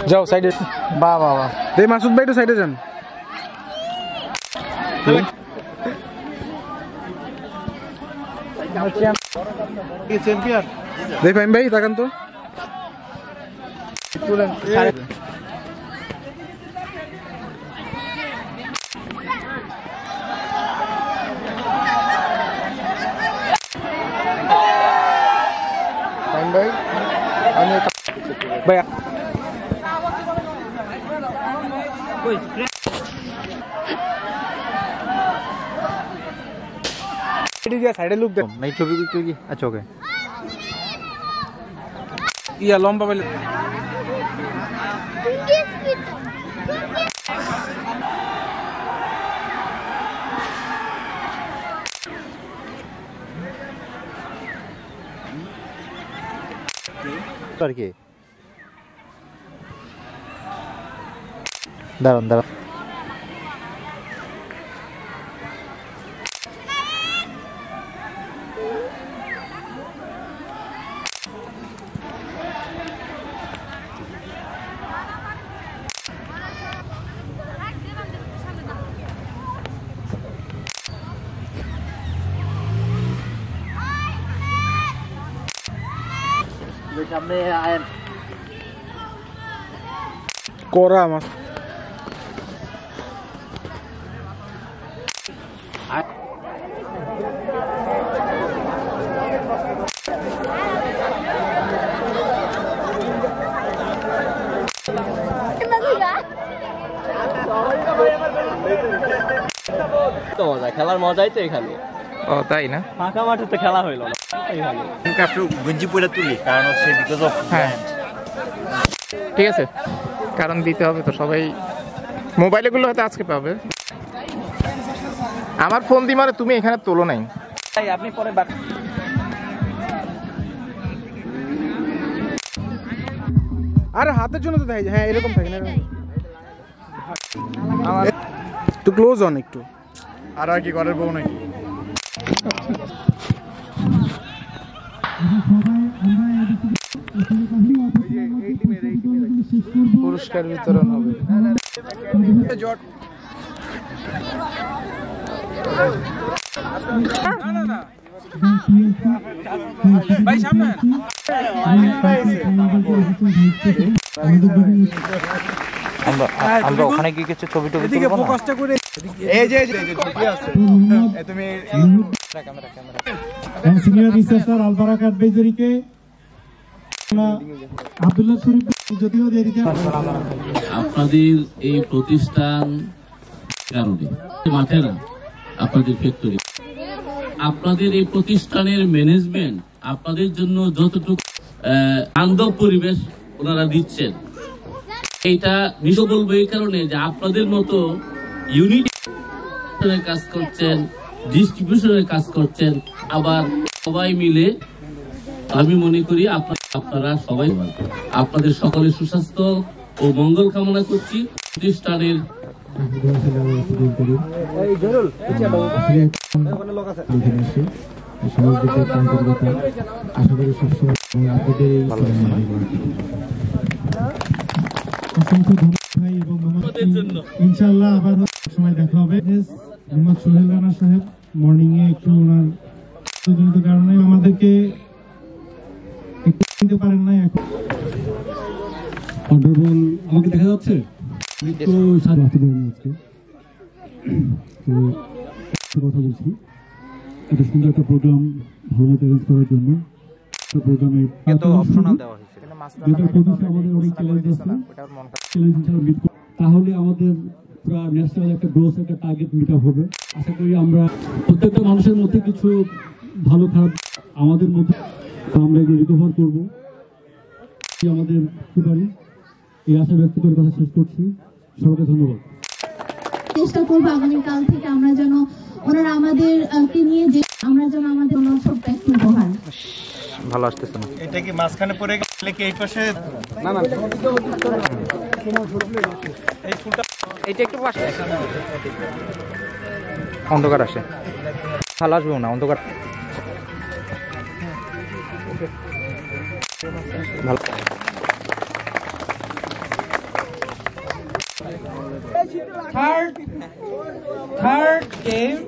যাও সাইডে। বাহ বাহ বাহ, দে মাসুদ ভাই একটু সাইডে যান। দেখ ফাইম ভাই তাকান তো। ফাইম ভাই আমি ভাই সাইডে লুক দেখ নাই ছবি কি। আচ্ছা ওকে ইয়া লম্বা বলে আর কি। দাঁড়ান দাঁড়ান, সামনে আয়েন কোরা মাছ। খেলার মজাই তো এখানে। ও তাই না, ফাঁকা মাঠে তো খেলা হইলো না। একটু গঞ্জি পরে তুলি, কারণ হচ্ছে বিকজ অফ ঠিক আছে, কারণ দিতে হবে তো। সবাই মোবাইলে গুলো হয়তো আজকে পাবে। আমার ফোন দি মারে তুমি এখানে তোলো নাই। আপনি পরে আরে হাতের জন্য তো দেখাই। হ্যাঁ এরকম থাকে না, একটু ক্লোজ অন একটু। আর কি ঘরের বউ নাকি? পুরস্কার বিতরণ হবে। ভাই সামনে আমরা ওখানে গিয়ে কিছু ছবি টবি তুলবো না? কষ্ট করে এই যে তুমি সিনিয়র রিসার্চার আলবারাকাত বেজরিকে আব্দুল্লাহ শরীফ যদিও দিয়ে দিতে। আপনাদের এই প্রতিষ্ঠান কারণে মাঠে না, আপনাদের ফ্যাক্টরি, আপনাদের এই প্রতিষ্ঠানের ম্যানেজমেন্ট আপনাদের জন্য যতটুকু বান্ধব পরিবেশ ওনারা দিচ্ছেন, এইটা নিশ্চয় বলবো এই কারণে যে আপনাদের মতো ইউনিট কাজ করছেন, ডিস্ট্রিবিউশনের কাজ করছেন, আবার সবাই মিলে আমি মনে করি আপনারা সবাই আপনাদের সকলের সুস্বাস্থ্য ও মঙ্গল কামনা করছি। প্রতিষ্ঠানের ইনশাআল্লাহ আবার সময় দেখা হবে। মোহাম্মদ সোহেল রানা সাহেব মর্নিং এ একটু ওনার কারণে আমাদেরকে দিতে পারেন না। এখন অনারেবল আমাকে দেখা যাচ্ছে তো সাথে আজকে তো কথা বলছি। এত সুন্দর একটা প্রোগ্রাম ভালো মতো অ্যারেঞ্জ করার জন্য প্রোগ্রামে তাহলে আমাদের পুরো ন্যাশনাল একটা গ্রোথ একটা টার্গেট মিট আপ হবে। আশা করি আমরা প্রত্যেকটা মানুষের মধ্যে কিছু ভালো খারাপ আমাদের মধ্যে আমরা এগুলো রিকভার করবো, আমাদের কি পারি এই আশা ব্যক্ত করে কথা শেষ করছি। সবাইকে ধন্যবাদ। চেষ্টা করবো আগামীকাল থেকে আমরা যেন ওনারা আমাদের নিয়ে যে আমরা যেন আমাদের ছোট্ট একটু উপহার। ভালো আসতেছে না, এটা কি মাঝখানে পড়ে এই পাশে এইটা একটু পাশে অন্ধকার আসে ভালো আসবেও না অন্ধকার ভালো third game